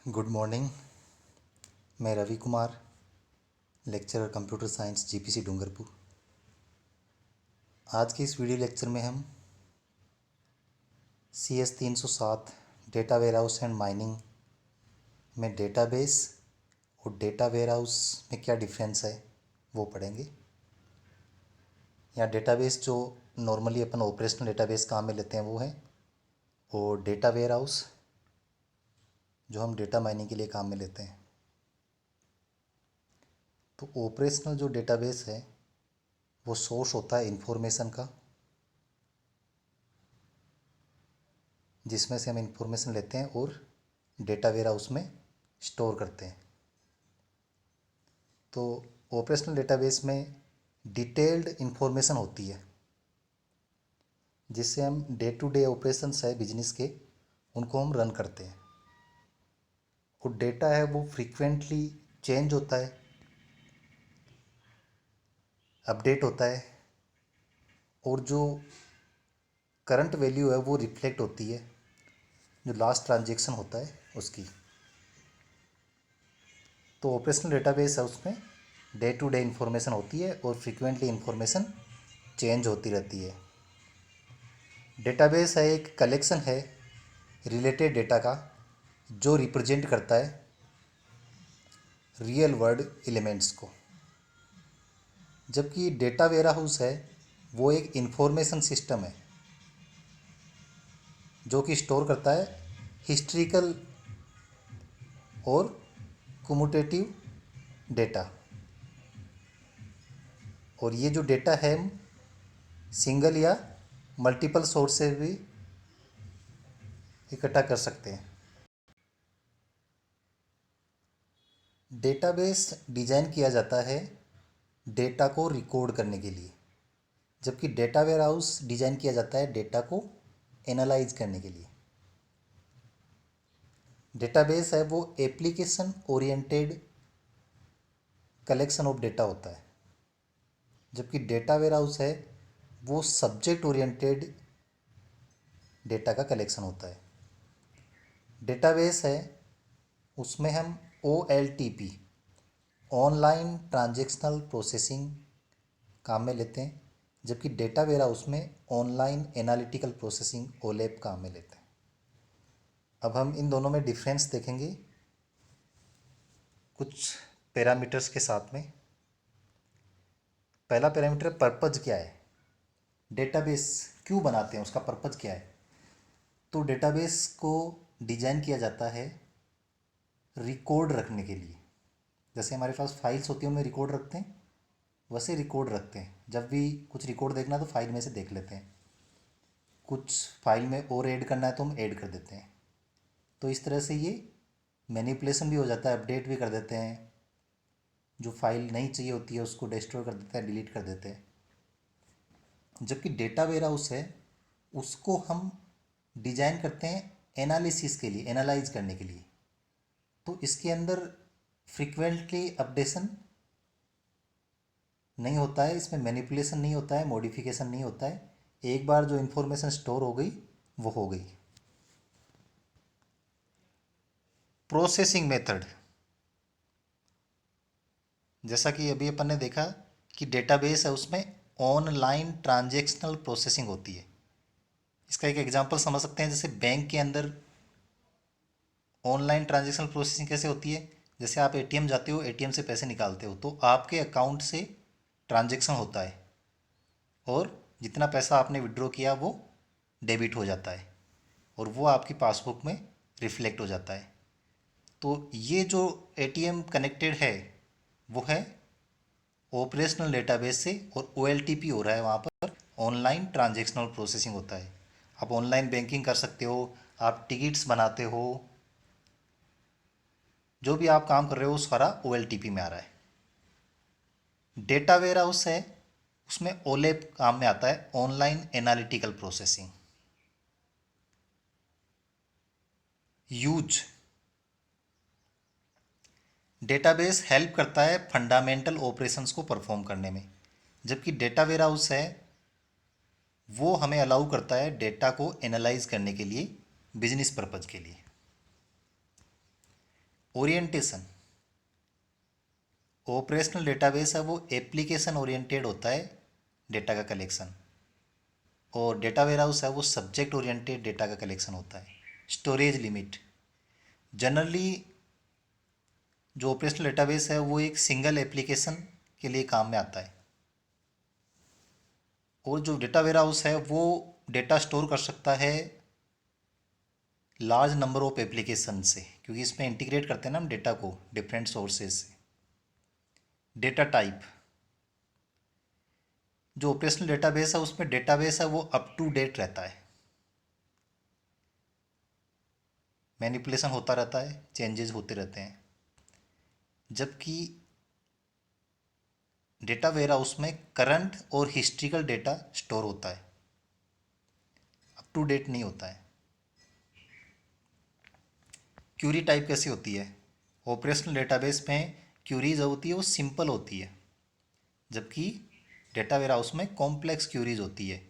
Good morning. मैं Ravi Kumar, lecturer computer science GPC Dungarpur. आज के इस वीडियो लेक्चर में हम CS 307 data warehouse and mining में डेटाबेस और डेटा वेयरहाउस में क्या डिफरेंस है वो पढ़ेंगे। यहाँ डेटाबेस जो नॉर्मली अपन ऑपरेशनल डेटाबेस काम में लेते हैं वो है, और डेटा वेयरहाउस जो हम डेटा माइनिंग के लिए काम में लेते हैं। तो ऑपरेशनल जो डेटाबेस है वो सोर्स होता है इंफॉर्मेशन का, जिसमें से हम इंफॉर्मेशन लेते हैं और डेटा वेयरहाउस में स्टोर करते हैं। तो ऑपरेशनल डेटाबेस में डिटेल्ड इंफॉर्मेशन होती है, जिससे हम डे टू डे ऑपरेशंस है बिजनेस के, उनको हम रन करते हैं। और डेटा है वो फ्रीक्वेंटली चेंज होता है, अपडेट होता है, और जो करंट वैल्यू है वो रिफ्लेक्ट होती है जो लास्ट ट्रांजेक्शन होता है उसकी। तो ऑपरेशनल डेटाबेस है उसमें डे टू डे इंफॉर्मेशन होती है और फ्रीक्वेंटली इंफॉर्मेशन चेंज होती रहती है। डेटाबेस है एक कलेक्शन है रिलेटेड डेटा का जो रिप्रेजेंट करता है रियल वर्ल्ड एलिमेंट्स को, जबकि डेटा वेयरहाउस है वो एक इंफॉर्मेशन सिस्टम है जो कि स्टोर करता है हिस्ट्रिकल और कम्यूटेटिव डेटा। और ये जो डेटा है हम सिंगल या मल्टीपल सोर्स से भी इकट्ठा कर सकते हैं। डेटाबेस डिज़ाइन किया जाता है डेटा को रिकॉर्ड करने के लिए, जबकि डेटा वेयरहाउस डिज़ाइन किया जाता है डेटा को एनालाइज करने के लिए। डेटाबेस है वो application oriented collection of data होता है, जबकि डेटा वेयरहाउस है वो सब्जेक्ट ओरिएंटेड डेटा का कलेक्शन होता है। डेटाबेस है उसमें हम OLTP ऑनलाइन ट्रांजेक्शनल प्रोसेसिंग काम में लेते हैं, जबकि डेटा वेयरहाउस में ऑनलाइन एनालिटिकल प्रोसेसिंग OLAP काम में लेते हैं। अब हम इन दोनों में डिफरेंस देखेंगे कुछ पैरामीटर्स के साथ में। पहला पैरामीटर पर्पज क्या है, डेटाबेस क्यों बनाते हैं, उसका पर्पज क्या है। तो डेटाबेस को डिजाइन किया जाता है रिकॉर्ड रखने के लिए। जैसे हमारे पास फाइल्स होती हैं उनमें रिकॉर्ड रखते हैं, वैसे रिकॉर्ड रखते हैं। जब भी कुछ रिकॉर्ड देखना तो फाइल में से देख लेते हैं, कुछ फाइल में और ऐड करना है तो हम ऐड कर देते हैं। तो इस तरह से ये मैनिपुलेशन भी हो जाता है, अपडेट भी कर देते हैं। जो फाइल नहीं चाहिए होती है उसको डिस्ट्रॉय कर देते हैं, डिलीट कर देते हैं। जबकि डेटा वेयरहाउस है उसको हम डिजाइन करते हैं एनालिसिस के लिए, एनालाइज करने के लिए। तो इसके अंदर फ्रीक्वेंटली अपडेशन नहीं होता है, इसमें मैनिपुलेशन नहीं होता है, मॉडिफिकेशन नहीं होता है। एक बार जो इन्फॉर्मेशन स्टोर हो गई वो हो गई। प्रोसेसिंग मेथड, जैसा कि अभी अपन ने देखा कि डेटाबेस है उसमें ऑनलाइन ट्रांजेक्शनल प्रोसेसिंग होती है। इसका एक एग्जांपल समझ सकते हैं, जैसे बैंक के अंदर ऑनलाइन ट्रांजेक्शनल प्रोसेसिंग कैसे होती है। जैसे आप ATM जाते हो, ATM से पैसे निकालते हो तो आपके अकाउंट से ट्रांजेक्शन होता है और जितना पैसा आपने विड्रॉ किया वो डेबिट हो जाता है और वो आपकी पासबुक में रिफ्लेक्ट हो जाता है। तो ये जो ATM कनेक्टेड है वो है ऑपरेशनल डेटाबेस से, और OLTP हो रहा है वहाँ पर ऑनलाइन ट्रांजेक्शनल प्रोसेसिंग होता है। आप ऑनलाइन बैंकिंग कर सकते हो, आप टिकट्स बनाते हो, जो भी आप काम कर रहे हो वो सारा OLTP में आ रहा है। डेटा वेयर हाउस है उसमें OLAP काम में आता है, online analytical processing. Use, database help करता है फंडामेंटल ऑपरेशंस को परफॉर्म करने में, जबकि डेटा वेयर हाउस है वो हमें अलाउ करता है डेटा को एनालाइज करने के लिए, बिजनेस पर्पज के लिए। ओरिएंटेशन, ऑपरेशनल डेटाबेस है वो एप्लीकेशन ओरिएंटेड होता है डेटा का कलेक्शन, और डेटा वेयरहाउस है वो सब्जेक्ट ओरिएंटेड डेटा का कलेक्शन होता है। स्टोरेज लिमिट, जनरली जो ऑपरेशनल डेटाबेस है वो एक सिंगल एप्लीकेशन के लिए काम में आता है, और जो डेटा वेयरहाउस है वो डेटा स्टोर कर सकता है लार्ज नंबर ऑफ एप्लीकेशन से, क्योंकि इसमें इंटीग्रेट करते हैं ना हम डेटा को डिफरेंट सोर्सेज से। डेटा टाइप, जो ऑपरेशनल डेटाबेस है उसमें डेटाबेस है वो अप टू डेट रहता है, मैनिपुलेशन होता रहता है, चेंजेस होते रहते हैं, जबकि डेटा वेयरहाउस में करंट और हिस्ट्रिकल डेटा स्टोर होता है, अप टू डेट नहीं होता है। क्यूरी टाइप कैसी होती है? ऑपरेशनल डेटाबेस में क्यूरीज होती है वो सिंपल होती है, जबकि डेटा वेयरहाउस में कॉम्प्लेक्स क्यूरीज होती है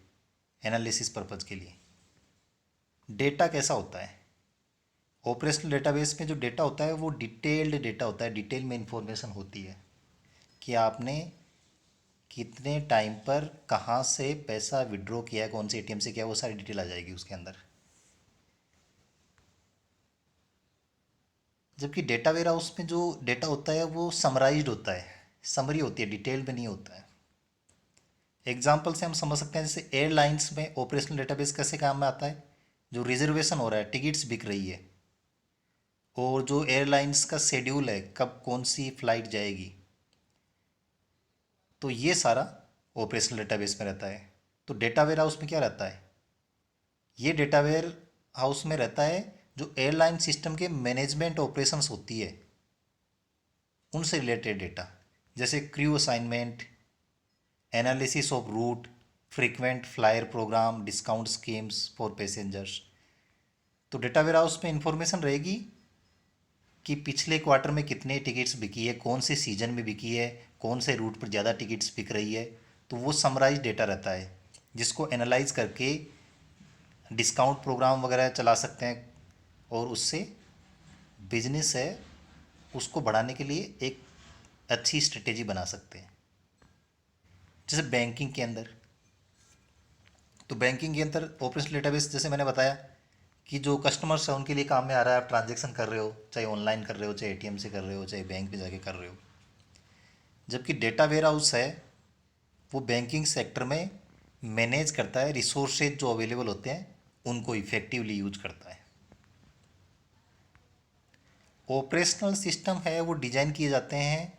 एनालिसिस पर्पज़ के लिए। डेटा कैसा होता है? ऑपरेशनल डेटाबेस में जो डेटा होता है वो डिटेल्ड डेटा होता है, डिटेल में इंफॉर्मेशन होती है कि आपने कितने टाइम पर कहाँ से पैसा विड्रॉ किया है, कौन से एटीएम से किया, वो सारी डिटेल आ जाएगी उसके अंदर। जबकि डेटा वेयरहाउस में जो डेटा होता है वो समराइज्ड होता है, समरी होती है, डिटेल में नहीं होता है। एग्जाम्पल से हम समझ सकते हैं, जैसे एयरलाइंस में ऑपरेशनल डेटाबेस कैसे काम में आता है? जो रिजर्वेशन हो रहा है, टिकट्स बिक रही है, और जो एयरलाइंस का शेड्यूल है कब कौन सी फ्लाइट जाएगी, तो ये सारा ऑपरेशनल डेटाबेस में रहता है। तो डेटा वेयर हाउस में क्या रहता है? ये डेटा वेयर हाउस में रहता है जो एयरलाइन सिस्टम के मैनेजमेंट ऑपरेशंस होती है उनसे रिलेटेड डेटा, जैसे crew assignment, analysis of route, frequent flyer programme, discount schemes for passengers. तो डेटा वेयर हाउस में इंफॉर्मेशन रहेगी कि पिछले क्वार्टर में कितने टिकट्स बिकी है, कौन से सीजन में बिकी है, कौन से रूट पर ज़्यादा टिकट्स बिक रही है। तो वो समराइज डेटा रहता है जिसको एनालाइज करके डिस्काउंट प्रोग्राम वगैरह चला सकते हैं, और उससे बिजनेस है उसको बढ़ाने के लिए एक अच्छी स्ट्रेटेजी बना सकते हैं। जैसे बैंकिंग के अंदर, तो बैंकिंग के अंदर ऑपरेशनल डेटाबेस जैसे मैंने बताया कि जो कस्टमर्स है उनके लिए काम में आ रहा है, आप ट्रांजेक्शन कर रहे हो, चाहे ऑनलाइन कर रहे हो, चाहे एटीएम से कर रहे हो, चाहे बैंक में जाके कर रहे हो। जबकि डेटा वेयर हाउस है वो बैंकिंग सेक्टर में मैनेज करता है, रिसोर्सेज जो अवेलेबल होते हैं उनको इफेक्टिवली यूज करता है। ऑपरेशनल सिस्टम है वो डिजाइन किए जाते हैं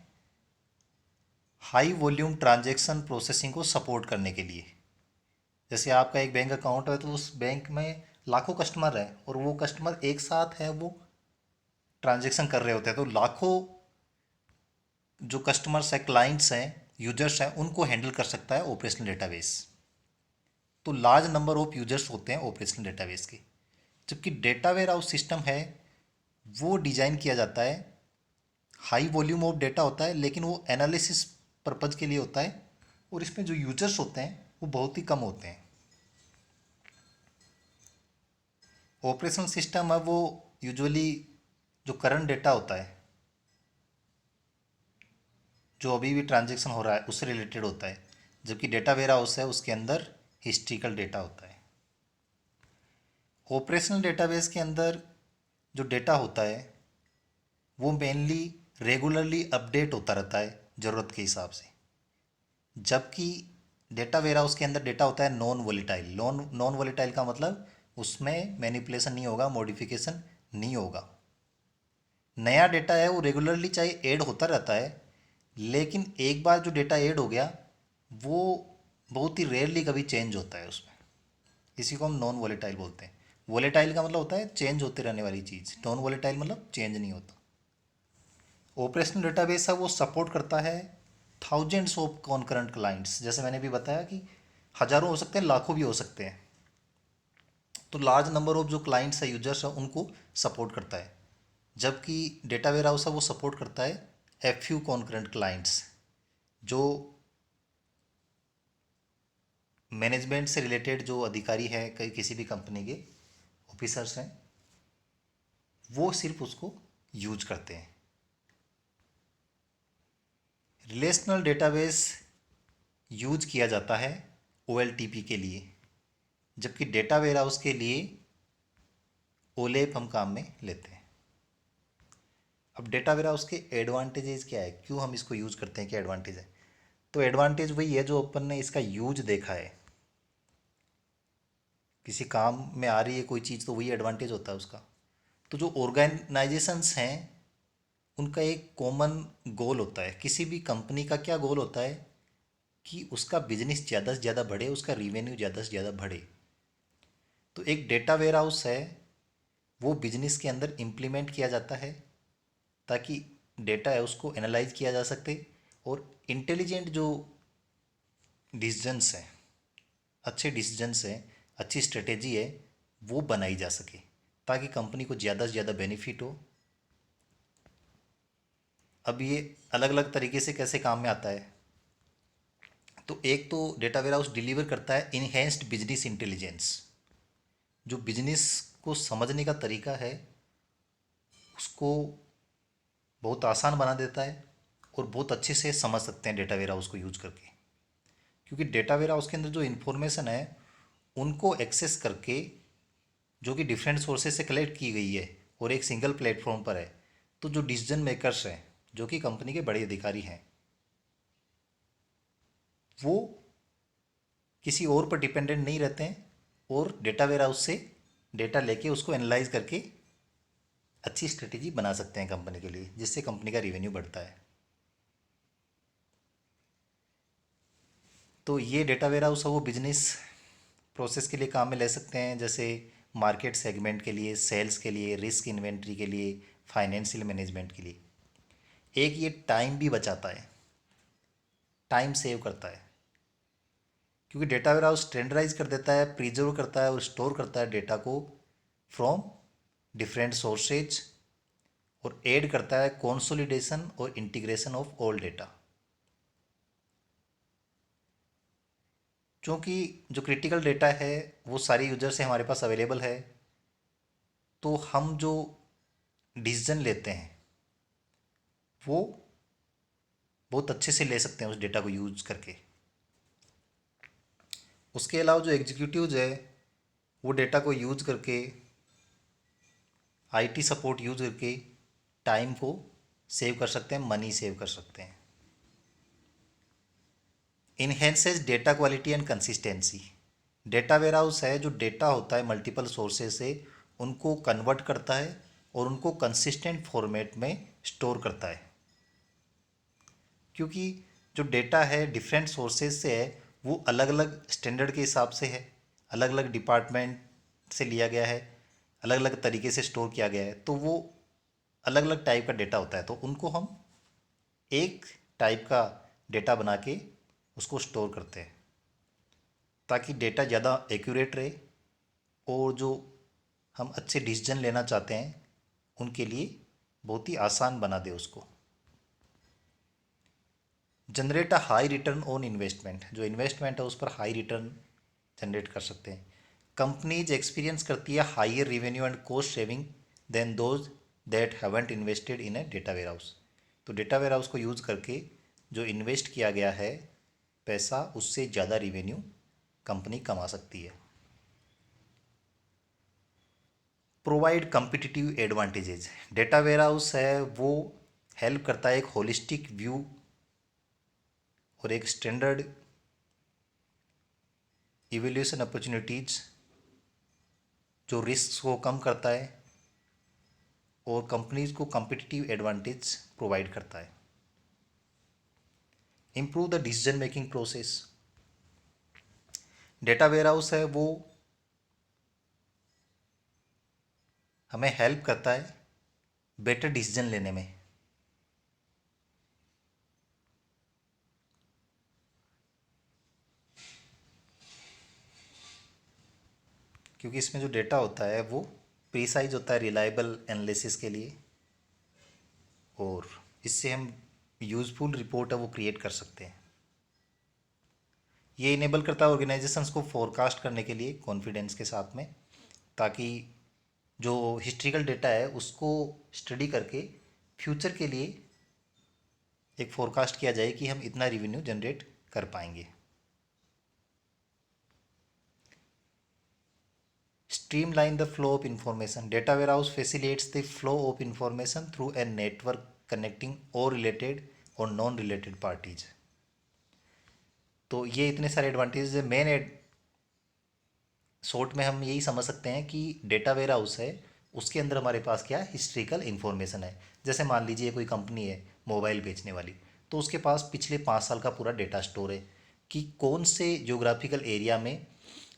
हाई वॉल्यूम ट्रांजैक्शन प्रोसेसिंग को सपोर्ट करने के लिए। जैसे आपका एक बैंक अकाउंट है तो उस बैंक में लाखों कस्टमर हैं और वो कस्टमर एक साथ है वो ट्रांजैक्शन कर रहे होते हैं, तो लाखों जो कस्टमर्स हैं, क्लाइंट्स हैं, यूजर्स हैं, उनको हैंडल कर सकता है ऑपरेशनल डेटाबेस। तो लार्ज नंबर ऑफ यूजर्स होते हैं ऑपरेशनल डेटाबेस के। जबकि डेटा वेयर हाउस सिस्टम है वो डिजाइन किया जाता है, हाई वॉल्यूम ऑफ डेटा होता है लेकिन वो एनालिसिस पर्पज़ के लिए होता है, और इसमें जो यूजर्स होते हैं वो बहुत ही कम होते हैं। ऑपरेशनल सिस्टम है वो यूजुअली जो करंट डेटा होता है, जो अभी भी ट्रांजैक्शन हो रहा है उससे रिलेटेड होता है, जबकि डेटा वेयर हाउस है उसके अंदर हिस्ट्रिकल डेटा होता है। ऑपरेशनल डेटाबेस के अंदर जो डेटा होता है वो मेनली रेगुलरली अपडेट होता रहता है ज़रूरत के हिसाब से, जबकि डेटा वेयरहाउस के अंदर डेटा होता है नॉन वोलेटाइल। नॉन वोलेटाइल का मतलब उसमें मैनिपुलेशन नहीं होगा, मॉडिफिकेशन नहीं होगा। नया डेटा है वो रेगुलरली चाहे ऐड होता रहता है, लेकिन एक बार जो डेटा ऐड हो गया वो बहुत ही रेयरली कभी चेंज होता है उसमें। इसी को हम नॉन वोलेटाइल बोलते हैं। वोलेटाइल का मतलब होता है चेंज होते रहने वाली चीज़, नॉन वोलेटाइल मतलब चेंज नहीं होता। ऑपरेशनल डेटाबेस है वो सपोर्ट करता है थाउजेंड्स ऑफ कॉन्करेंट क्लाइंट्स, जैसे मैंने भी बताया कि हज़ारों हो सकते हैं, लाखों भी हो सकते हैं। तो लार्ज नंबर ऑफ जो क्लाइंट्स है, यूजर्स है, उनको सपोर्ट करता है। जबकि डेटा वेयर हाउस है वो सपोर्ट करता है FU कॉन्करेंट क्लाइंट्स, जो मैनेजमेंट से रिलेटेड जो अधिकारी है कई किसी भी कंपनी के ऑफिसर्स हैं, वो सिर्फ उसको यूज करते हैं। रिलेशनल डेटाबेस यूज किया जाता है OLTP के लिए, जबकि डेटा वेयरहाउस के लिए OLAP हम काम में लेते हैं। अब डेटा वेयरहाउस के एडवांटेजेस क्या है, क्यों हम इसको यूज करते हैं, क्या एडवांटेज है? तो एडवांटेज वही है जो अपन ने इसका यूज देखा है। किसी काम में आ रही है कोई चीज़ तो वही एडवांटेज होता है उसका। तो जो ऑर्गेनाइजेशंस हैं उनका एक कॉमन गोल होता है। किसी भी कंपनी का क्या गोल होता है कि उसका बिजनेस ज़्यादा से ज़्यादा बढ़े, उसका रिवेन्यू ज़्यादा से ज़्यादा बढ़े। तो एक डेटा वेयरहाउस है वो बिजनेस के अंदर इम्प्लीमेंट किया जाता है ताकि डेटा है उसको एनालाइज किया जा सके और इंटेलिजेंट जो डिसीजंस हैं, अच्छे डिसीजंस हैं, अच्छी स्ट्रेटेजी है वो बनाई जा सके ताकि कंपनी को ज़्यादा से ज़्यादा बेनिफिट हो। अब ये अलग अलग तरीके से कैसे काम में आता है, तो एक तो डेटा वेयरहाउस डिलीवर करता है इनहेंस्ड बिजनेस इंटेलिजेंस। जो बिजनेस को समझने का तरीका है उसको बहुत आसान बना देता है और बहुत अच्छे से समझ सकते हैं डेटा वेयरहाउस को यूज करके। क्योंकि डेटा वेयरहाउस के अंदर जो इन्फॉर्मेशन है उनको एक्सेस करके, जो कि डिफरेंट सोर्सेज से कलेक्ट की गई है और एक सिंगल प्लेटफॉर्म पर है, तो जो डिसीजन मेकर्स हैं जो कि कंपनी के बड़े अधिकारी हैं वो किसी और पर डिपेंडेंट नहीं रहते हैं और डेटा वेयरहाउस से डेटा लेके उसको एनालाइज करके अच्छी स्ट्रेटेजी बना सकते हैं कंपनी के लिए, जिससे कंपनी का रिवेन्यू बढ़ता है। तो ये डेटा वेयरहाउस है वो बिजनेस प्रोसेस के लिए काम में ले सकते हैं, जैसे मार्केट सेगमेंट के लिए, सेल्स के लिए, रिस्क इन्वेंट्री के लिए, फाइनेंशियल मैनेजमेंट के लिए। एक ये टाइम भी बचाता है, टाइम सेव करता है, क्योंकि डेटा वेयरहाउस स्टैंडर्डाइज कर देता है, प्रिजर्व करता है और स्टोर करता है डेटा को फ्रॉम डिफरेंट सोर्सेज और ऐड करता है कंसोलिडेशन और इंटीग्रेशन ऑफ ऑल डेटा। क्योंकि जो क्रिटिकल डेटा है वो सारी यूजर से हमारे पास अवेलेबल है, तो हम जो डिसीजन लेते हैं वो बहुत अच्छे से ले सकते हैं उस डेटा को यूज करके। उसके अलावा जो एग्जीक्यूटिव्स है वो डेटा को यूज करके, आईटी सपोर्ट यूज करके टाइम को सेव कर सकते हैं, मनी सेव कर सकते हैं। Enhances data quality and consistency. Data warehouse है जो डेटा होता है मल्टीपल सोर्सेज से उनको कन्वर्ट करता है और उनको कंसिस्टेंट फॉर्मेट में स्टोर करता है। क्योंकि जो डेटा है डिफरेंट सोर्सेज से है वो अलग अलग स्टैंडर्ड के हिसाब से है, अलग अलग डिपार्टमेंट से लिया गया है, अलग अलग तरीके से स्टोर किया गया है, तो वो अलग अलग टाइप का डेटा होता है। तो उनको हम एक टाइप का डेटा बना के उसको स्टोर करते हैं ताकि डेटा ज़्यादा एक्यूरेट रहे और जो हम अच्छे डिसीजन लेना चाहते हैं उनके लिए बहुत ही आसान बना दे उसको। Generate a high return on investment. जो इन्वेस्टमेंट है उस पर हाई रिटर्न जनरेट कर सकते हैं। कंपनीज एक्सपीरियंस करती है higher revenue and cost saving than those that haven't invested in a data warehouse. तो डेटा वेयरहाउस को यूज़ करके जो इन्वेस्ट किया गया है पैसा, उससे ज़्यादा रिवेन्यू कंपनी कमा सकती है। Provide competitive advantages. Data warehouse है वो हेल्प करता है एक होलिस्टिक व्यू और एक स्टैंडर्ड इवैल्यूएशन अपॉर्चुनिटीज, जो रिस्क को कम करता है और कंपनीज को कम्पिटिटिव एडवांटेज प्रोवाइड करता है। Improve the decision making process. Data warehouse है वो हमें हेल्प करता है बेटर डिसीजन लेने में। क्योंकि इसमें जो डेटा होता है वो प्रीसाइज होता है रिलायबल एनालिसिस के लिए और इससे हम यूज़फुल रिपोर्ट है वो क्रिएट कर सकते हैं। ये इनेबल करता है ऑर्गेनाइजेशंस को फोरकास्ट करने के लिए कॉन्फिडेंस के साथ में, ताकि जो हिस्ट्रिकल डेटा है उसको स्टडी करके फ्यूचर के लिए एक फोरकास्ट किया जाए कि हम इतना रेवेन्यू जनरेट कर पाएंगे। Streamline the flow of information. Data warehouse facilitates the flow of information through a network connecting all related और नॉन रिलेटेड पार्टीज। तो ये इतने सारे एडवांटेजेस है। मेन शॉर्ट में हम यही समझ सकते हैं कि डेटा वेयर हाउस है, उसके अंदर हमारे पास क्या है, हिस्ट्रिकल इन्फॉर्मेशन है। जैसे मान लीजिए कोई कंपनी है मोबाइल बेचने वाली, तो उसके पास पिछले 5 साल का पूरा डेटा स्टोर है कि कौन से ज्योग्राफिकल एरिया में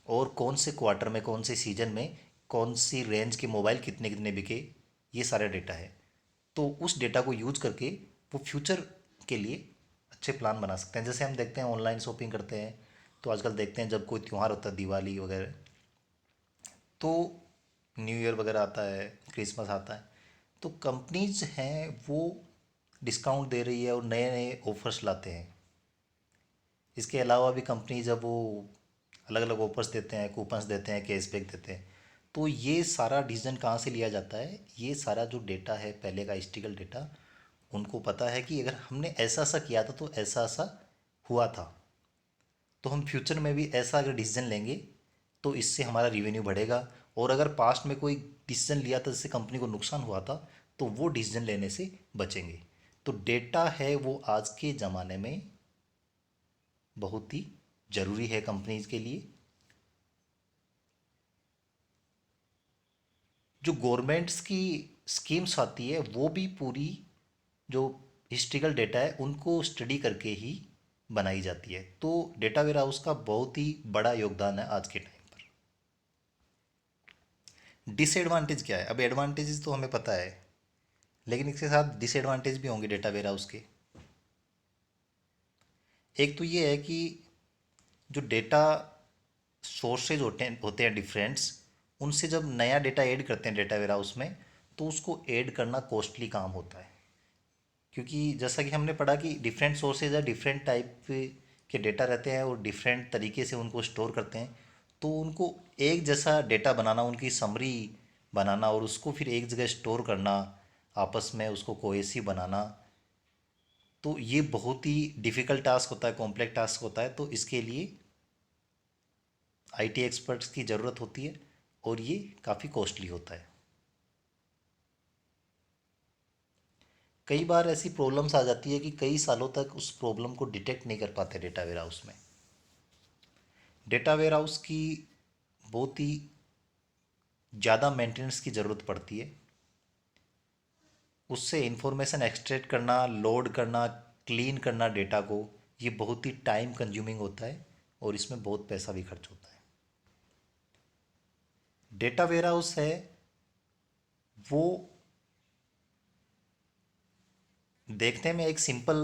और कौन से क्वार्टर में, कौन से सीजन में, कौन सी रेंज के मोबाइल कितने कितने बिके, ये सारा डेटा है। तो उस डेटा को यूज करके वो फ्यूचर के लिए अच्छे प्लान बना सकते हैं। जैसे हम देखते हैं ऑनलाइन शॉपिंग करते हैं, तो आजकल देखते हैं जब कोई त्यौहार होता है, दिवाली वगैरह, तो न्यू ईयर वगैरह आता है, क्रिसमस आता है, तो कंपनीज हैं वो डिस्काउंट दे रही है और नए नए ऑफर्स लाते हैं। इसके अलावा भी कंपनी जब वो अलग अलग ऑफर्स देते हैं, कूपन्स देते हैं, कैशबैक देते हैं, तो ये सारा डिसीजन कहाँ से लिया जाता है, ये सारा जो डेटा है पहले का हिस्ट्रिकल डेटा, उनको पता है कि अगर हमने ऐसा ऐसा किया था तो ऐसा ऐसा हुआ था, तो हम फ्यूचर में भी ऐसा अगर डिसीजन लेंगे तो इससे हमारा रिवेन्यू बढ़ेगा। और अगर पास्ट में कोई डिसीजन लिया था जिससे कंपनी को नुकसान हुआ था, तो वो डिसीजन लेने से बचेंगे। तो डेटा है वो आज के ज़माने में बहुत ही ज़रूरी है कंपनीज के लिए। जो गवर्नमेंट्स की स्कीम्स आती है वो भी पूरी जो हिस्ट्रिकल डेटा है उनको स्टडी करके ही बनाई जाती है। तो डेटा वेयर हाउस का बहुत ही बड़ा योगदान है आज के टाइम पर। डिसएडवांटेज क्या है? अब एडवांटेजेस तो हमें पता है, लेकिन इसके साथ डिसएडवांटेज भी होंगे डेटा वेयर हाउस के। एक तो ये है कि जो डेटा सोर्सेज होते हैं डिफरेंट्स, उनसे जब नया डेटा ऐड करते हैं डेटा वेयर हाउस में, तो उसको ऐड करना कॉस्टली काम होता है। क्योंकि जैसा कि हमने पढ़ा कि डिफरेंट सोर्सेज है, डिफरेंट टाइप के डेटा रहते हैं और डिफरेंट तरीके से उनको स्टोर करते हैं। तो उनको एक जैसा डेटा बनाना, उनकी समरी बनाना और उसको फिर एक जगह स्टोर करना, आपस में उसको कोहेसिव बनाना, तो ये बहुत ही डिफ़िकल्ट टास्क होता है, कॉम्प्लेक्स टास्क होता है। तो इसके लिए आईटी एक्सपर्ट्स की ज़रूरत होती है और ये काफ़ी कॉस्टली होता है। कई बार ऐसी प्रॉब्लम्स आ जाती है कि कई सालों तक उस प्रॉब्लम को डिटेक्ट नहीं कर पाते डेटा वेयर हाउस में। डेटा वेयर हाउस की बहुत ही ज़्यादा मेंटेनेंस की ज़रूरत पड़ती है। उससे इंफॉर्मेशन एक्सट्रैक्ट करना, लोड करना, क्लीन करना डेटा को, ये बहुत ही टाइम कंज्यूमिंग होता है और इसमें बहुत पैसा भी खर्च होता है। डेटा वेयर हाउस है वो देखने में एक सिंपल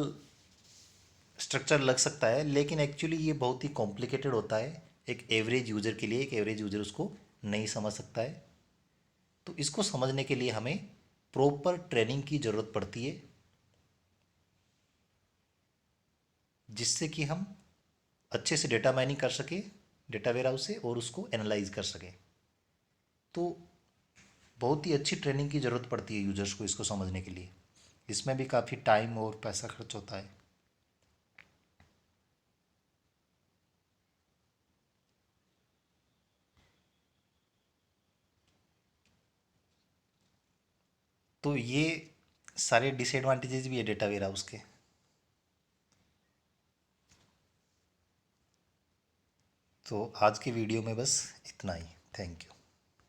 स्ट्रक्चर लग सकता है, लेकिन एक्चुअली ये बहुत ही कॉम्प्लिकेटेड होता है एक एवरेज यूज़र के लिए। एक एवरेज यूज़र उसको नहीं समझ सकता है। तो इसको समझने के लिए हमें प्रॉपर ट्रेनिंग की ज़रूरत पड़ती है, जिससे कि हम अच्छे से डेटा माइनिंग कर सके डेटा वेयर हाउस से और उसको एनालाइज कर सकें। तो बहुत ही अच्छी ट्रेनिंग की ज़रूरत पड़ती है यूजर्स को इसको समझने के लिए। इसमें भी काफ़ी टाइम और पैसा खर्च होता है। तो ये सारे डिसएडवांटेजेस भी है डेटा वेयर हाउस के। तो आज के वीडियो में बस इतना ही। Thank you.